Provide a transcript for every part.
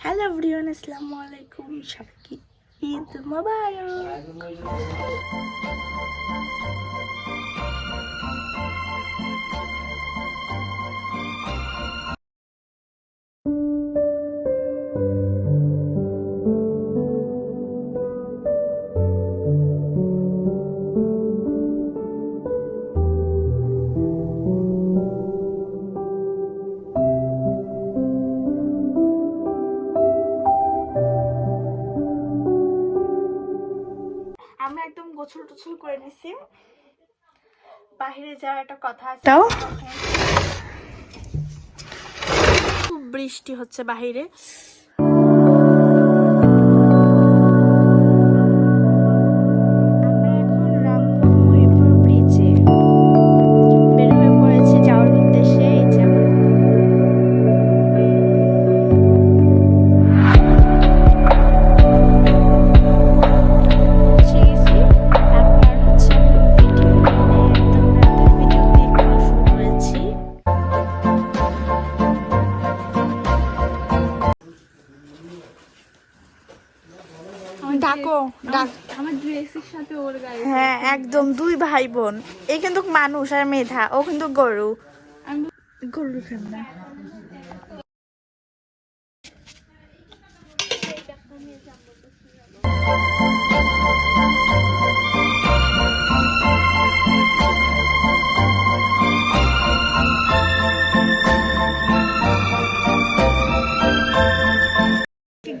Hello everyone, আসসালামু আলাইকুম। সবাইকে ঈদ মোবারক। আমরা একদম গোছল টোছল করে নিছি। বাহিরে যাওয়ার একটা কথা আছে, খুব বৃষ্টি হচ্ছে বাহিরে। আমরা এখন রামপুর মহিপুর ব্রিজে বের হয়ে পড়েছি যাওয়ার উদ্দেশ্যে। এই যে হ্যাঁ একদম দুই ভাই বোন। এই কিন্তু মানুষ আর মেধা, ও কিন্তু গরু। গরু ফেলনা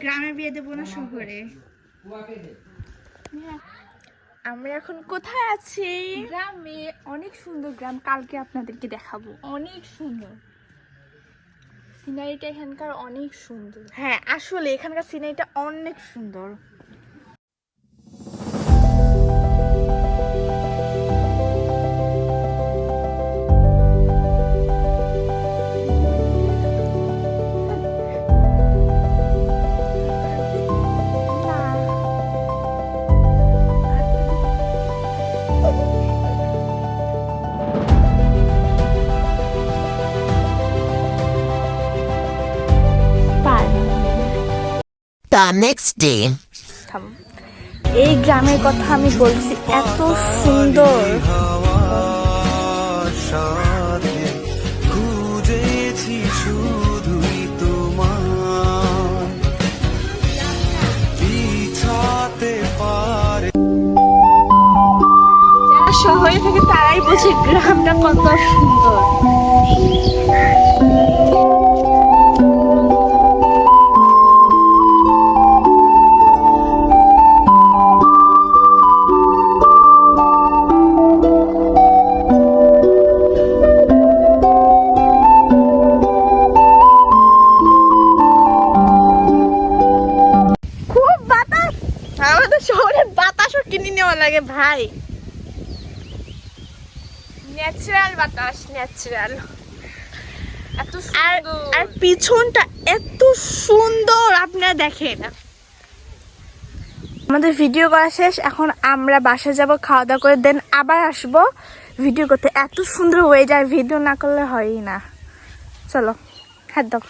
গ্রামে বিয়ে দেবো না শহরে। আমরা এখন কোথায় আছি? গ্রামে। অনেক সুন্দর গ্রাম, কালকে আপনাদেরকে দেখাবো। অনেক সুন্দর সিনারিটা এখানকার, অনেক সুন্দর। হ্যাঁ আসলে এখানকার সিনারিটা অনেক সুন্দর। The next day. এই গ্রামের কথা আমি বলছি, এত সুন্দর। যারা শহরে থাকে তারাই বোঝে গ্রামটা কত সুন্দর। শহরের বাতাসও কিনে নেওয়া লাগে ভাই। ন্যাচারাল বাতাস, ন্যাচারাল। এত সুন্দর, আর পিছনটা এত সুন্দর, আপনারা দেখেন। আমাদের ভিডিও করা শেষ, এখন আমরা বাসায় যাব, খাওয়া দাওয়া করে দেন আবার আসবো ভিডিও করতে। এত সুন্দর ওয়েদার, ভিডিও না করলে হয়ই না। চলো হাত দাও।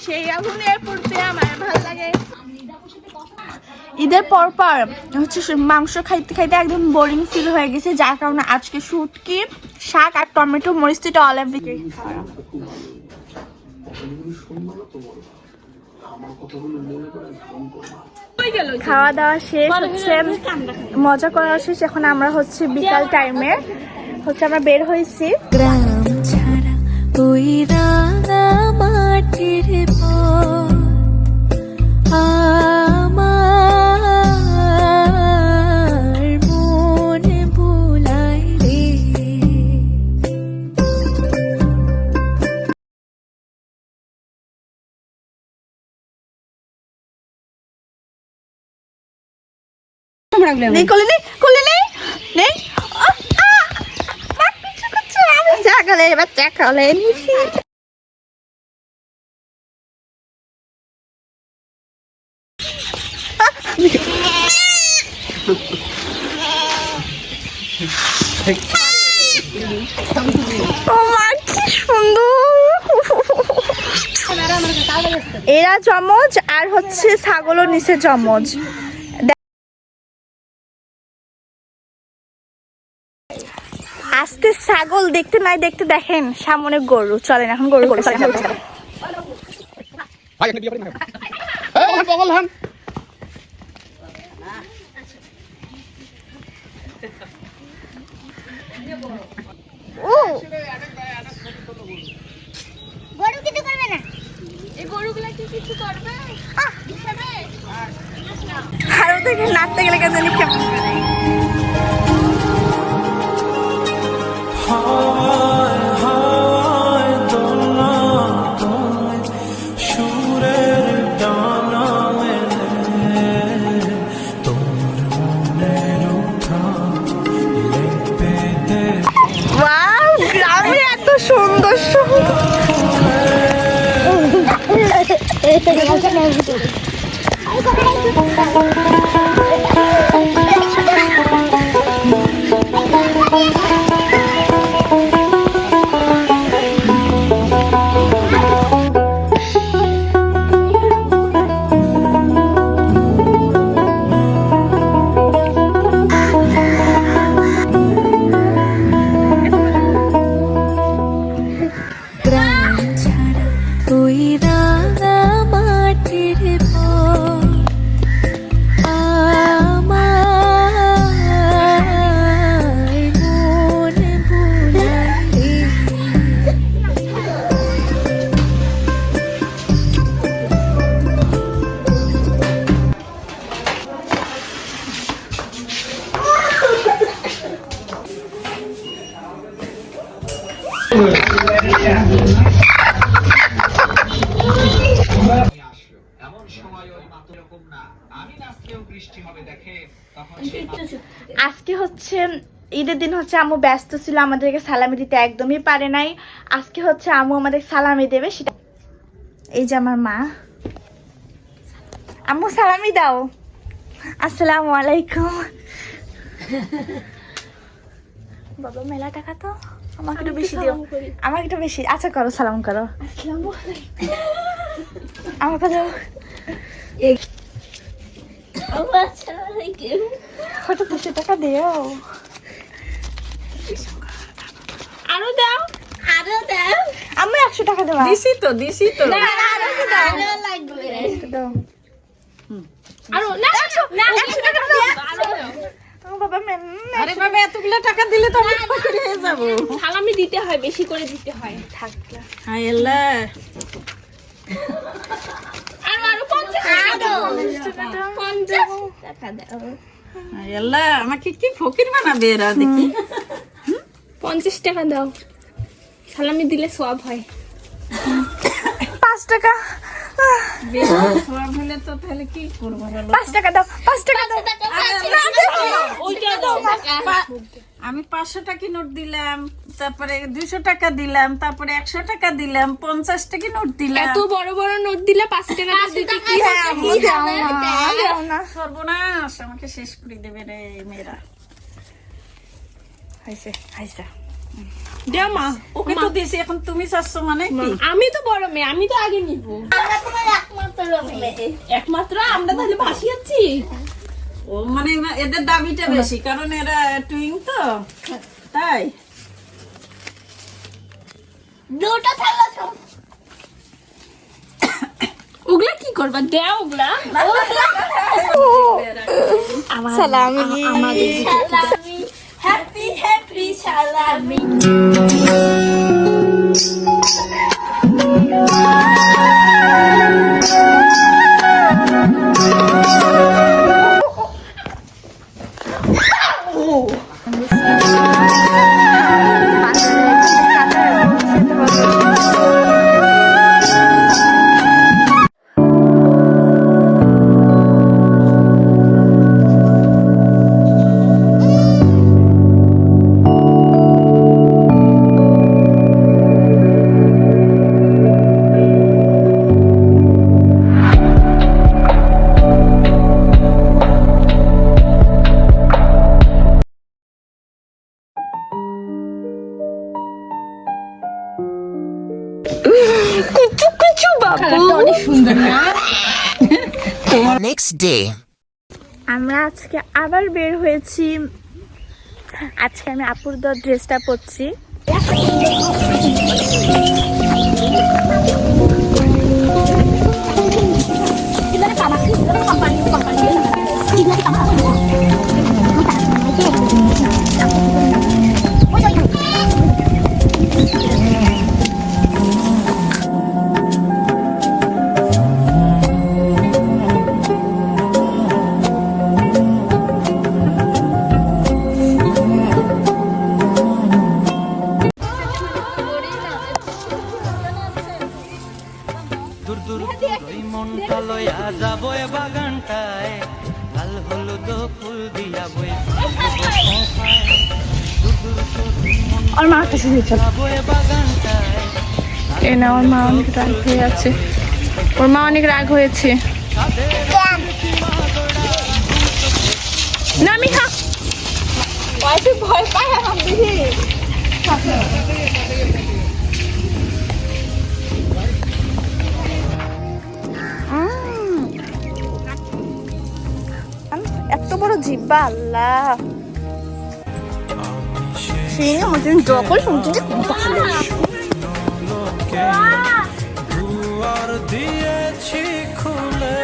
সেই আগুনে পড়তে আমার ভালো লাগে। ঈদের পর পর হচ্ছে মাংস খাইতে খাইতে একদম বোরিং ফিল হয়ে গেছে, যার কারণে আজকে শুটকি, শাক আর টমেটো মরিচ দিয়ে অলিভ খাওয়া দাওয়া শেষ হচ্ছে, মজা করা শেষ। এখন আমরা হচ্ছে বিকাল টাইমে হচ্ছে আমরা বের হয়েছি। গ্রাম ছাড়া ওই রাঙা মাটির পর আমার মনে ভুলাই রে। নেই কোলে নেই, কোলে নেই, নেই। আমি ছাগলের বাচ্চা কোলে নিছি। ও মা, কি সুন্দর। এরা চমচ আর হচ্ছে ছাগলও নিচে চমচ। আস্তে ছাগল দেখতে নাই দেখতে দেখেন সামনে গরু। চলেন এখন গরু গরু চলেন। গরু কিছু করবে না, এই গরুগুলা কি কিছু করবে? আরো দেখে নাচতে গেলে কেন জানি কেমন করে। ওয়াও, গ্রামে এত সুন্দর গ্রাম ছাড়া ওই রাঙা মাটির পর আমার মনে ভুলাই রে। আজকে হচ্ছে ঈদের দিন হচ্ছে আম্মু ব্যস্ত ছিল, আমাদেরকে সালামি দিতে একদমই পারে নাই। আজকে হচ্ছে আম্মু আমাদের সালামি দেবে সেটা। এই যে আমার মা। আম্মু সালামি দাও। আসসালামু আলাইকুম। বাবা মেলা টাকা তো, আমাকে একটু বেশি দিও, আমাকে একটু বেশি। আচ্ছা করো, সালাম করো। আসসালামু আলাইকুম। আমাকে দাও। আসসালামু আলাইকুম। কত 200 টাকা দিও। আরো দাও, আরো দাও। আমি 100 টাকা দেবো। দিছি তো না আরো দাও, আরো লাগবে। দাও। আরো না না 100 টাকা দাও, আরো দাও। ও বাবা মেন। আরে বাবা এতগুলো টাকা দিলে তো আমি ফকির হয়ে যাব। সালামি দিতে হয়, বেশি করে দিতে হয়। থাকলা। হায় আল্লাহ, আরো আরো 50 টাকা দাও, 50 টাকা দাও। হায় আল্লাহ, আমাকে কি ফকির বানাবে এরা দেখি। 50 টাকা দাও, সালামি দিলে সওয়াব হয়। 5 টাকা। বেশি সওয়াব হলে তো তাহলে কি করব বলো। 5 টাকা দাও, 5 টাকা দাও। ওইটা দাও। আমি 500 টাকা নোট দিলাম, তারপরে 200 টাকা দিলাম, তারপরে 100 টাকা দিলাম, 50 টাকা নোট দিলাম। এত বড় বড় নোট দিলে 5 টাকা দিতে কি হ্যাঁ, আম্মু দাও না, দাও না। সর্বনাশ, আমাকে শেষ করে দেবে রে মেয়েরা। হইছে, হইছে। দাও মা। ওকে তো দিছি, এখন তুমি চাচ্ছ মানে কি? আমি তো বড় মেয়ে, আমি তো আগে নিব। একমাত্র আমরা তাহলে ভাসি যাচ্ছি। ও মানে এদের দাবিটা বেশি, কারণ এরা টুইং তো, তাই। দুটো থালা করবা দেও ওগুলা সালামি হ্যাপি হ্যাপি সালামি অনেক সুন্দর না Next day. আমরা আজকে আবার বের হয়েছি। আজকে আমি আপুর ড্রেসটা পরছি। দূর দূর ওই মনটা লইয়া যাবো এ বাগানটায় লাল হলুদ ফুল দিয়া বই ওর মার কাছে যাবো এ বাগানটায় এ না, ওর মা অনেক রাগ হয়ে আছে। ওর মা অনেক রাগ হয়েছে। না মিহা ভয় পায় এত বড় জিব্বা, আল্লাহ সেই মতন যখন শুনছি দুয়ার দিয়েছি খুলে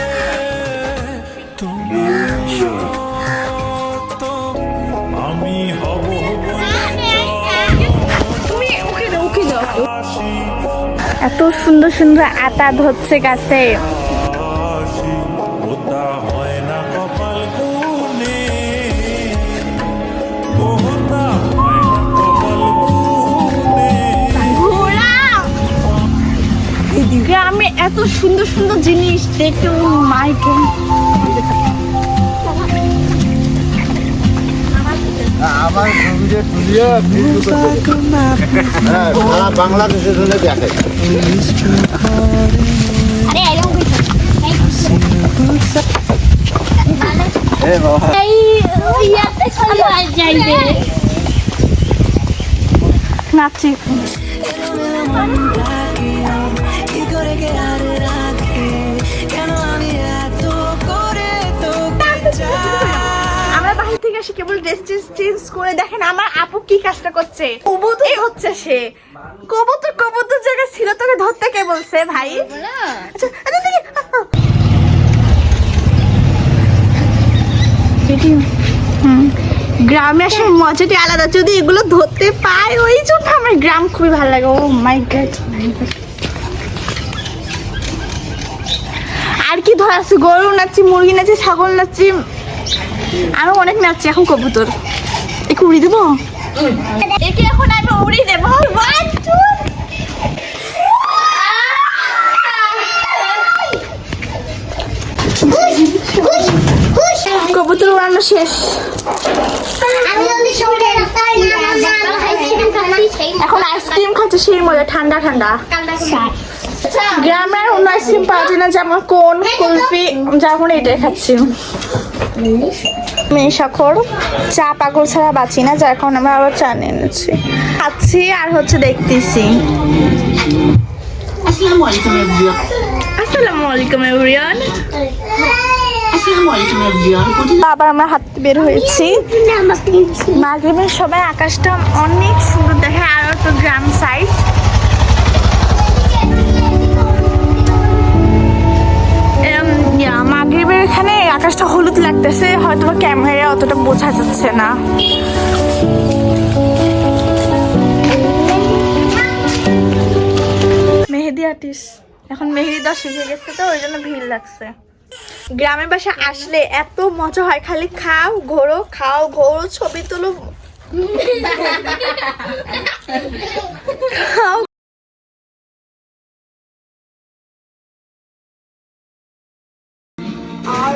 তুমি তো আমি হব এত সুন্দর সুন্দর আতা ধরছে গাছে। ওটা হয় না কপাল গুনে ওটা হয় না কপাল গুনে গ্রামে এত সুন্দর সুন্দর জিনিস দেখতে মাই গড। আমার ছবিটা তুলিয়ে হ্যাঁ সারা বাংলাদেশের জন্য দেখে নাচি আমরা বাহির থেকে আসি কেবল ড্রেস চেঞ্জ করে দেখেন আমার আপু কি কাজটা করছে। কবুতর হচ্ছে সে কবুতর কবুতর জায়গায় ছিল, তোকে ধরতে কে বলছে ভাই? আচ্ছা, গ্রামে আসার মজাটি আলাদা, যদি এগুলো ধরতে পাই ওই জন্য আমার গ্রাম খুবই ভালো লাগে। ও মাই গড, আর কি ধরা আছে? গরু নাচছি, মুরগি নাচছি, ছাগল নাচছি, আরো অনেক নাচছি। এখন কবুতর একে উড়ি দেবো, একে এখন আমি উড়ি দেবো। কবুতর উড়ানো শেষ। এখন আইসক্রিম খাচ্ছে সেই মজা, ঠান্ডা ঠান্ডা। গ্রামের অন্য আইসক্রিম পাওয়া যায় না, যেমন কোন কুলফি, যেমন এটাই খাচ্ছি। মেয়ে সাখর চা পাগল ছাড়া বাঁচি না, যার কারণে আমরা আবার চা নিয়ে এনেছি, খাচ্ছি আর হচ্ছে দেখতেছি। আসসালামু আলাইকুম এভরিওয়ান। আবার আমরা হাঁটতে বের হয়েছি। মাগরিবের সময় আকাশটা অনেক সুন্দর দেখে, আর তো গ্রাম সাইড। হয়তো ক্যামেরা অতটা বোঝা যাচ্ছে না। মেহেদি আর্টিস্ট এখন মেহেদি দেওয়া শিখে গেছে তো ওই জন্য ভিড় লাগছে। গ্রামের বাসা আসলে এত মজা হয়, খালি খাও ঘোরো ছবি তুলো খাও। আর